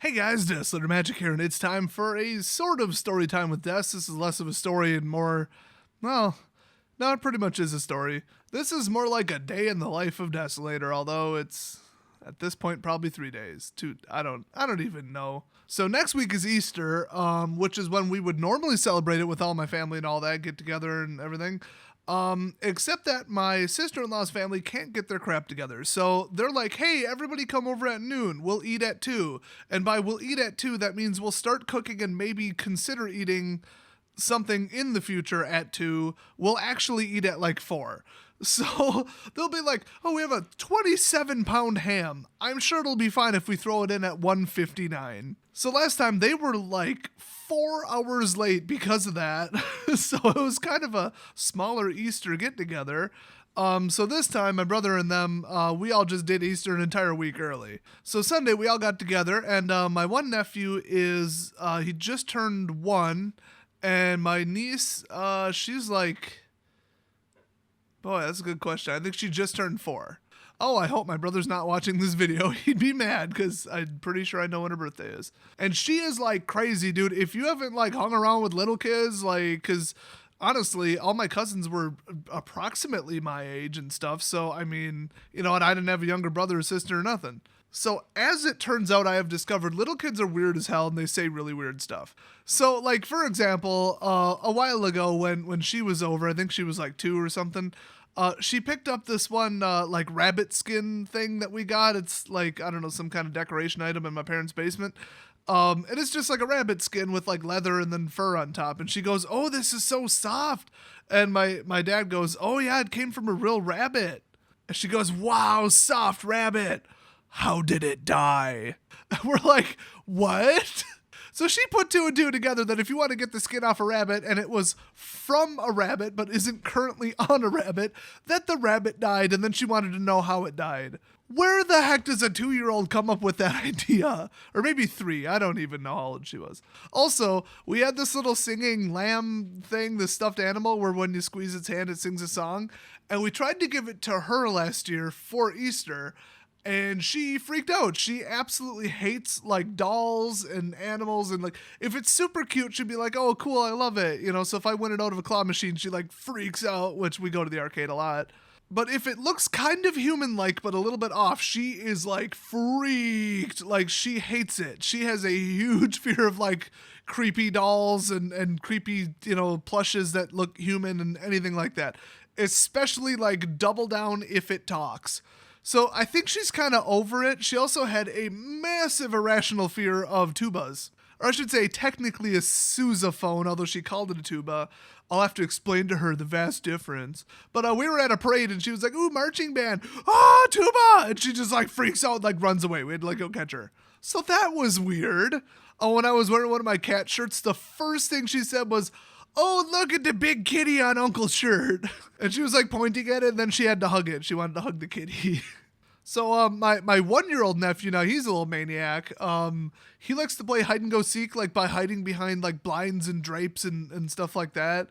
Hey guys, Desolator Magic here, and it's time for a sort of story time with Des. This is less of a story and more, well, no, it pretty much is a story. This is more like a day in the life of Desolator, although it's at this point probably 3 days. I don't even know. So next week is Easter, which is when we would normally celebrate it with all my family and all that, get together and everything. Except that my sister-in-law's family can't get their crap together. So they're like, hey, everybody come over at noon. We'll eat at 2. And by we'll eat at 2, that means we'll start cooking and maybe consider eating something in the future at 2. We'll actually eat at like 4. So they'll be like, oh, we have a 27-pound ham. I'm sure it'll be fine if we throw it in at 1:59. So last time they were like 4 hours late because of that. So it was kind of a smaller Easter get together. So this time, my brother and them, we all just did Easter an entire week early. So Sunday, we all got together, and my one nephew he just turned 1, and my niece, she's like, boy, that's a good question. I think she just turned 4. Oh, I hope my brother's not watching this video. He'd be mad because I'm pretty sure I know when her birthday is. And she is like crazy, dude. If you haven't like hung around with little kids, like, because honestly, all my cousins were approximately my age and stuff. So, I mean, and I didn't have a younger brother or sister or nothing. So as it turns out, I have discovered little kids are weird as hell and they say really weird stuff. So like, for example, a while ago when she was over, I think she was like 2 or something, she picked up this one like rabbit skin thing that we got. It's like, I don't know, some kind of decoration item in my parents' basement. And it's just like a rabbit skin with like leather and then fur on top. And she goes, oh, this is so soft. And my dad goes, oh yeah, it came from a real rabbit. And she goes, wow, soft rabbit. How did it die? And we're like, what? So she put 2 and 2 together that if you want to get the skin off a rabbit and it was from a rabbit but isn't currently on a rabbit, that the rabbit died, and then she wanted to know how it died. Where the heck does a 2-year-old come up with that idea? Or maybe 3. I don't even know how old she was. Also, we had this little singing lamb thing, this stuffed animal, where when you squeeze its hand, it sings a song. And we tried to give it to her last year for Easter, and she freaked out. She absolutely hates like dolls and animals, and like if it's super cute, she'd be like, oh cool, I love it. So if I win it out of a claw machine, she like freaks out, which we go to the arcade a lot. But if it looks kind of human-like but a little bit off, she is like freaked. Like she hates it. She has a huge fear of like creepy dolls and creepy, plushes that look human and anything like that. Especially like Double Down if it talks. So I think she's kind of over it. She also had a massive irrational fear of tubas. Or I should say technically a sousaphone, although she called it a tuba. I'll have to explain to her the vast difference. But we were at a parade and she was like, ooh, marching band. Ah, tuba! And she just like freaks out, like runs away. We had to like go catch her. So that was weird. Oh, when I was wearing one of my cat shirts, the first thing she said was, oh, look at the big kitty on Uncle's shirt. And she was like pointing at it, and then she had to hug it. She wanted to hug the kitty. So my 1-year-old nephew, now he's a little maniac. He likes to play hide and go seek, like by hiding behind like blinds and drapes and stuff like that.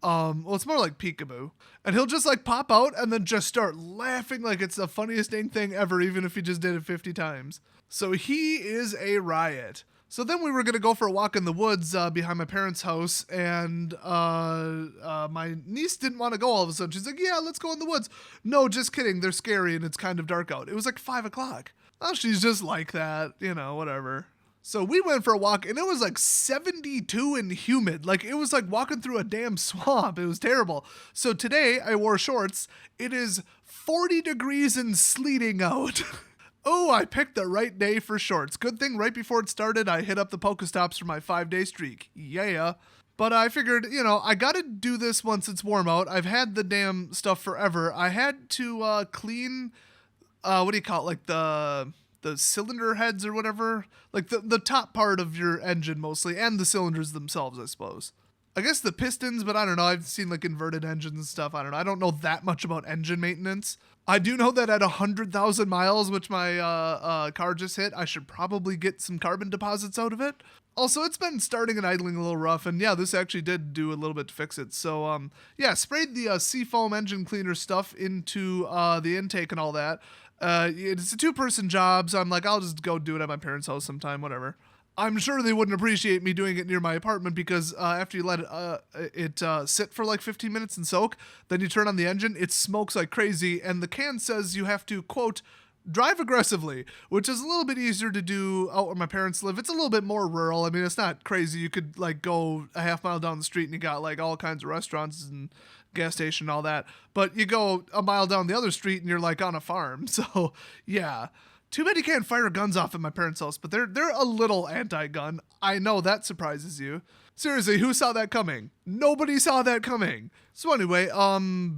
Well, it's more like peekaboo. And he'll just like pop out and then just start laughing like it's the funniest dang thing ever, even if he just did it 50 times. So he is a riot. So then we were going to go for a walk in the woods behind my parents' house, and my niece didn't want to go all of a sudden. She's like, yeah, let's go in the woods. No, just kidding. They're scary, and it's kind of dark out. It was like 5 o'clock. Oh, she's just like that, whatever. So we went for a walk, and it was like 72 and humid. Like, it was like walking through a damn swamp. It was terrible. So today, I wore shorts. It is 40 degrees and sleeting out. Oh, I picked the right day for shorts. Good thing right before it started, I hit up the Pokestops for my 5-day streak. Yeah. But I figured, I gotta do this once it's warm out. I've had the damn stuff forever. I had to clean, what do you call it? Like the cylinder heads or whatever. Like the top part of your engine mostly, and the cylinders themselves, I suppose. I guess the pistons, but I don't know. I've seen like inverted engines and stuff. I don't know. I don't know that much about engine maintenance. I do know that at 100,000 miles, which my car just hit, I should probably get some carbon deposits out of it. Also, it's been starting and idling a little rough, and yeah, this actually did do a little bit to fix it. So, yeah, sprayed the Seafoam engine cleaner stuff into the intake and all that. It's a 2-person job, so I'm like, I'll just go do it at my parents' house sometime, whatever. I'm sure they wouldn't appreciate me doing it near my apartment because after you let it sit for like 15 minutes and soak, then you turn on the engine, it smokes like crazy, and the can says you have to, quote, drive aggressively, which is a little bit easier to do out where my parents live. It's a little bit more rural. I mean, it's not crazy. You could like go a half mile down the street and you got like all kinds of restaurants and gas station and all that. But you go a mile down the other street and you're like on a farm. So yeah. Too bad you can't fire guns off at my parents' house, but they're a little anti-gun. I know that surprises you. Seriously, who saw that coming? Nobody saw that coming. So anyway,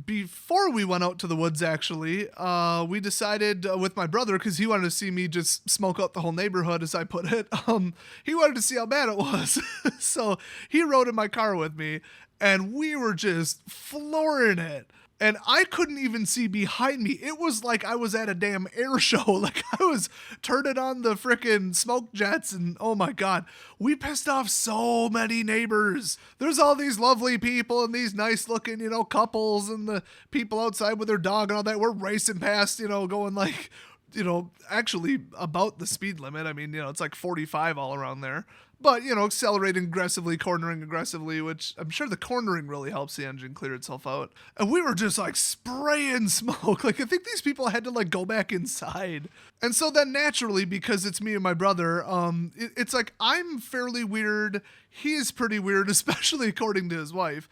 before we went out to the woods, actually, we decided with my brother, because he wanted to see me just smoke out the whole neighborhood, as I put it. He wanted to see how bad it was. So he rode in my car with me, and we were just flooring it. And I couldn't even see behind me. It was like I was at a damn air show. Like I was turning on the frickin' smoke jets and oh my God, we pissed off so many neighbors. There's all these lovely people and these nice looking, couples and the people outside with their dog and all that. We're racing past, going like, actually about the speed limit. I mean, it's like 45 all around there. But, accelerating aggressively, cornering aggressively, which I'm sure the cornering really helps the engine clear itself out. And we were just like spraying smoke. Like I think these people had to like go back inside. And so then naturally, because it's me and my brother, it's like I'm fairly weird. He's pretty weird, especially according to his wife.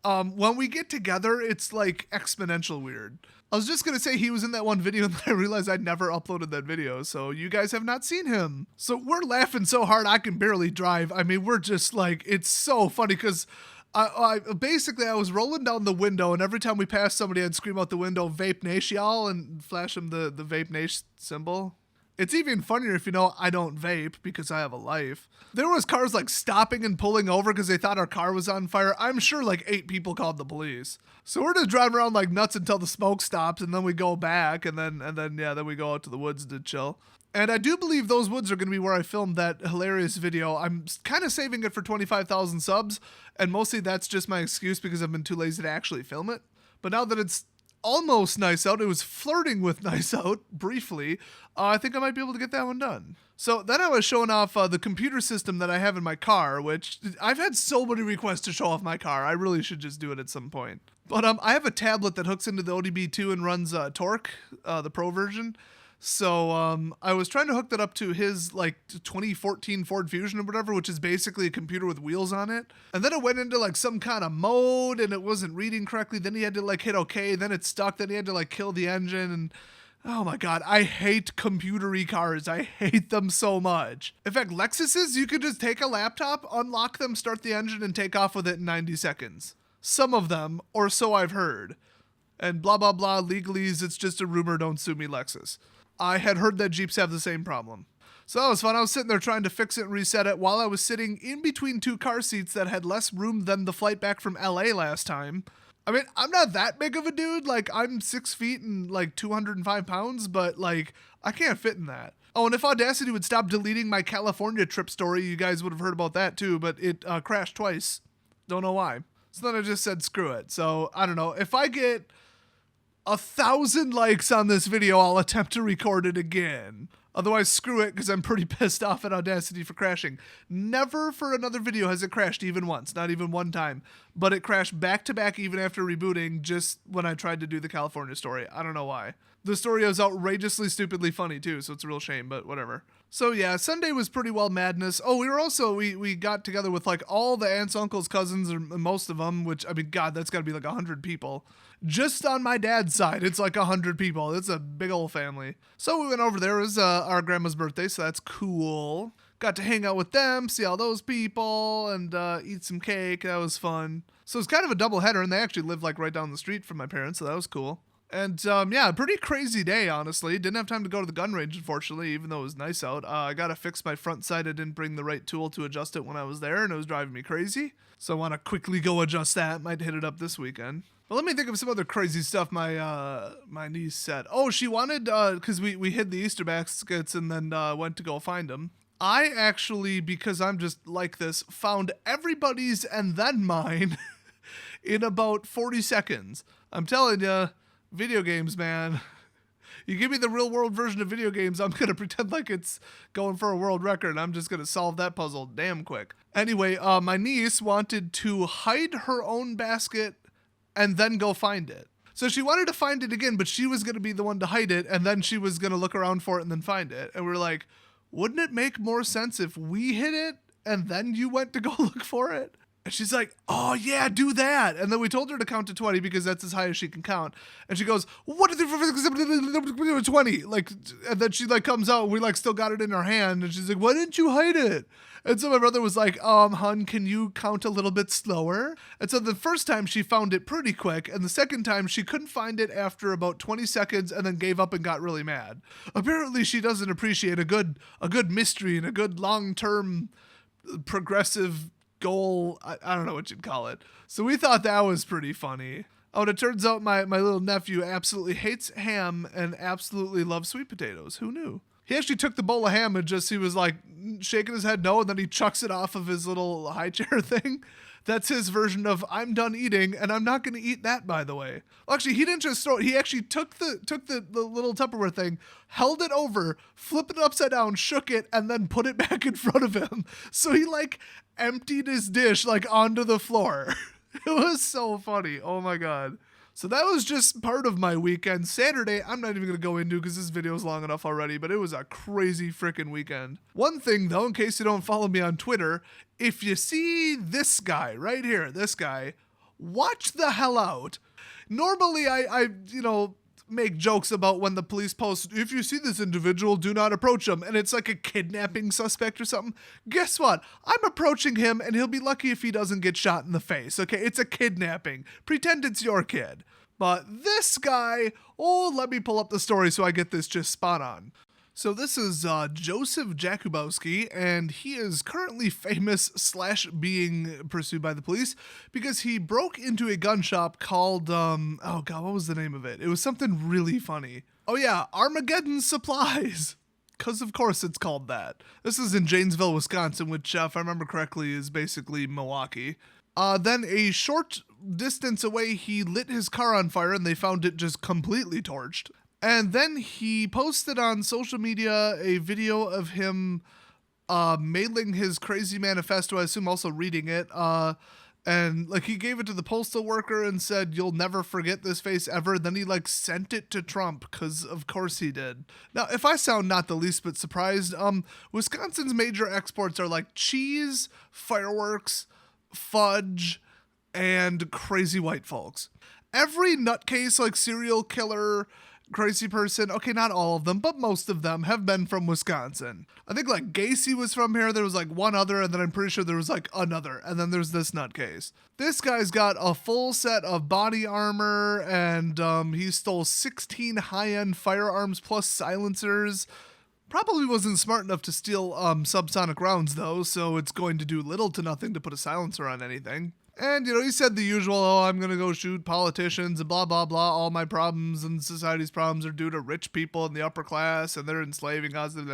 When we get together, it's like exponential weird. I was just going to say he was in that one video and then I realized I'd never uploaded that video. So you guys have not seen him. So we're laughing so hard I can barely drive. I mean, we're just like, it's so funny because I was rolling down the window and every time we passed somebody, I'd scream out the window, Vape Nation, y'all, and flash them the Vape Nation symbol. It's even funnier if I don't vape because I have a life. There was cars like stopping and pulling over because they thought our car was on fire. I'm sure like 8 people called the police. So we're just driving around like nuts until the smoke stops and then we go back and then we go out to the woods to chill. And I do believe those woods are going to be where I filmed that hilarious video. I'm kind of saving it for 25,000 subs and mostly that's just my excuse because I've been too lazy to actually film it. But now that it's almost nice out, it was flirting with nice out briefly, I think I might be able to get that one done. So then I was showing off the computer system that I have in my car, which I've had so many requests to show off my car. I really should just do it at some point. But I have a tablet that hooks into the ODB2 and runs Torque, the Pro version. So I was trying to hook that up to his like 2014 Ford Fusion or whatever, which is basically a computer with wheels on it. And then it went into like some kind of mode and it wasn't reading correctly. Then he had to like hit OK. Then it stuck. Then he had to like kill the engine. And oh my God, I hate computer-y cars. I hate them so much. In fact, Lexuses, you could just take a laptop, unlock them, start the engine, and take off with it in 90 seconds. Some of them, or so I've heard. And blah, blah, blah, legalese, it's just a rumor, don't sue me, Lexus. I had heard that Jeeps have the same problem. So that was fun. I was sitting there trying to fix it and reset it while I was sitting in between 2 car seats that had less room than the flight back from LA last time. I mean, I'm not that big of a dude. Like, I'm 6 feet and like 205 pounds, but like, I can't fit in that. Oh, and if Audacity would stop deleting my California trip story, you guys would have heard about that too, but it crashed twice. Don't know why. So then I just said, screw it. So I don't know. If I get 1,000 likes on this video, I'll attempt to record it again. Otherwise, screw it, because I'm pretty pissed off at Audacity for crashing. Never for another video has it crashed even once, not even one time. But it crashed back to back even after rebooting, just when I tried to do the California story. I don't know why. The story was outrageously, stupidly funny too, so it's a real shame, but whatever. So yeah, Sunday was pretty well madness. Oh, we got together with like all the aunts, uncles, cousins, or most of them, which, I mean, God, that's gotta be like 100 people. Just on my dad's side, it's like 100 people. It's a big old family. So we went over there. It was our grandma's birthday, so that's cool. Got to hang out with them, see all those people, and eat some cake. That was fun. So it's kind of a double header, and they actually live like right down the street from my parents, so that was cool. And yeah, pretty crazy day, honestly. Didn't have time to go to the gun range, unfortunately, even though it was nice out. I got to fix my front sight. I didn't bring the right tool to adjust it when I was there, and it was driving me crazy. So I want to quickly go adjust that. Might hit it up this weekend. But let me think of some other crazy stuff my niece said. Oh, she wanted, because we hid the Easter baskets and then went to go find them. I actually, because I'm just like this, found everybody's and then mine in about 40 seconds. I'm telling you, video games, man. You give me the real world version of video games, I'm going to pretend like it's going for a world record, and I'm just going to solve that puzzle damn quick. Anyway, my niece wanted to hide her own basket and then go find it. So she wanted to find it again, but she was going to be the one to hide it, and then she was going to look around for it and then find it. And we're like, wouldn't it make more sense if we hid it and then you went to go look for it? And she's like, oh yeah, do that. And then we told her to count to 20 because that's as high as she can count. And she goes, what is it? 20. Like, and then she like comes out and we like still got it in our hand. And she's like, why didn't you hide it? And so my brother was like, hun, can you count a little bit slower? And so the first time she found it pretty quick. And the second time she couldn't find it after about 20 seconds and then gave up and got really mad. Apparently she doesn't appreciate a good mystery and a good long-term progressive goal. I don't know what you'd call it. So we thought that was pretty funny. Oh, and it turns out my little nephew absolutely hates ham and absolutely loves sweet potatoes. Who knew? He actually took the bowl of ham and he was like shaking his head no, and then he chucks it off of his little high chair thing. That's his version of I'm done eating, and I'm not going to eat that, by the way. Well, actually, he didn't just throw it. He actually took the little Tupperware thing, held it over, flipped it upside down, shook it, and then put it back in front of him. So he like emptied his dish like onto the floor. It was so funny. Oh my God. So that was just part of my weekend. Saturday, I'm not even going to go into because this video is long enough already, but it was a crazy freaking weekend. One thing though, in case you don't follow me on Twitter, if you see this guy right here, this guy, watch the hell out. Normally I make jokes about when the police post, if you see this individual, do not approach him. And it's like a kidnapping suspect or something. Guess what? I'm approaching him and he'll be lucky if he doesn't get shot in the face. Okay, it's a kidnapping. Pretend it's your kid. But this guy, let me pull up the story so I get this just spot on. So this is Joseph Jakubowski, and he is currently famous / being pursued by the police because he broke into a gun shop called, what was the name of it? It was something really funny. Oh yeah, Armageddon Supplies. Because of course it's called that. This is in Janesville, Wisconsin, which, if I remember correctly, is basically Milwaukee. Then a short distance away, he lit his car on fire and they found it just completely torched. And then he posted on social media a video of him mailing his crazy manifesto, I assume also reading it. And like he gave it to the postal worker and said, you'll never forget this face ever. Then he like sent it to Trump because of course he did. Now, if I sound not the least bit surprised, Wisconsin's major exports are like cheese, fireworks, fudge, and crazy white folks. Every nutcase like serial killer, crazy person, okay, not all of them, but most of them have been from Wisconsin. I think like Gacy was from here, there was like one other, and then I'm pretty sure there was like another, and then there's this nutcase. This guy's got a full set of body armor, and he stole 16 high-end firearms plus silencers. Probably wasn't smart enough to steal subsonic rounds though, so it's going to do little to nothing to put a silencer on anything. And, he said the usual, I'm going to go shoot politicians and blah, blah, blah. All my problems and society's problems are due to rich people in the upper class and they're enslaving us, and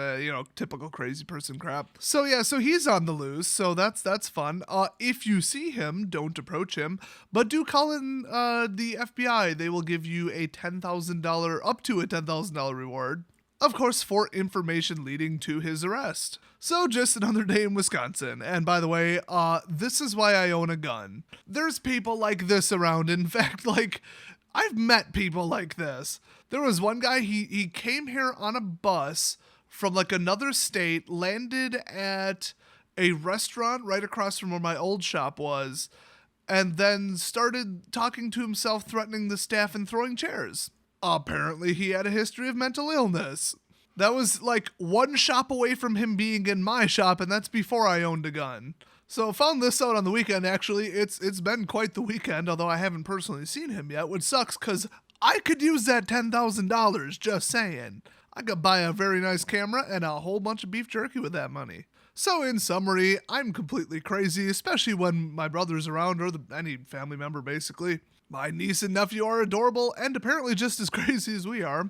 typical crazy person crap. So, yeah, so he's on the loose. So that's fun. If you see him, don't approach him, but do call in the FBI. They will give you a $10,000, up to a $10,000 reward. Of course, for information leading to his arrest. So just another day in Wisconsin. And by the way, this is why I own a gun. There's people like this around. In fact, like, I've met people like this. There was one guy, he came here on a bus from like another state, landed at a restaurant right across from where my old shop was, and then started talking to himself, threatening the staff and throwing chairs. Apparently he had a history of mental illness. That was like one shop away from him being in my shop, and that's before I owned a gun. So found this out on the weekend, actually. It's been quite the weekend, although I haven't personally seen him yet, which sucks because I could use that $10,000, just saying. I could buy a very nice camera and a whole bunch of beef jerky with that money. So in summary, I'm completely crazy, especially when my brother's around or any family member basically. My niece and nephew are adorable and apparently just as crazy as we are.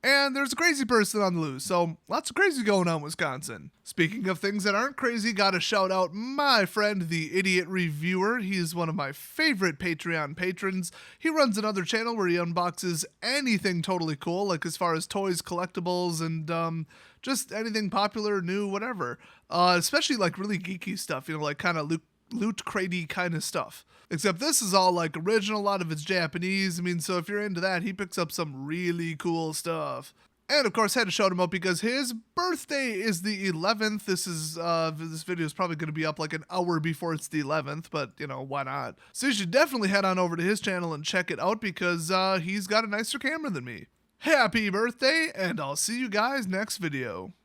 And there's a crazy person on the loose, so lots of crazy going on in Wisconsin. Speaking of things that aren't crazy, gotta shout out my friend, the Idiot Reviewer. He's one of my favorite Patreon patrons. He runs another channel where he unboxes anything totally cool, like as far as toys, collectibles, and just anything popular, new, whatever. Especially like really geeky stuff, like kind of loot cratey kind of stuff. Except this is all like original, a lot of it's Japanese. I mean, so if you're into that, he picks up some really cool stuff. And of course, had to shout him out because his birthday is the 11th. This video is probably going to be up like an hour before it's the 11th, but why not? So you should definitely head on over to his channel and check it out because he's got a nicer camera than me. Happy birthday, and I'll see you guys next video.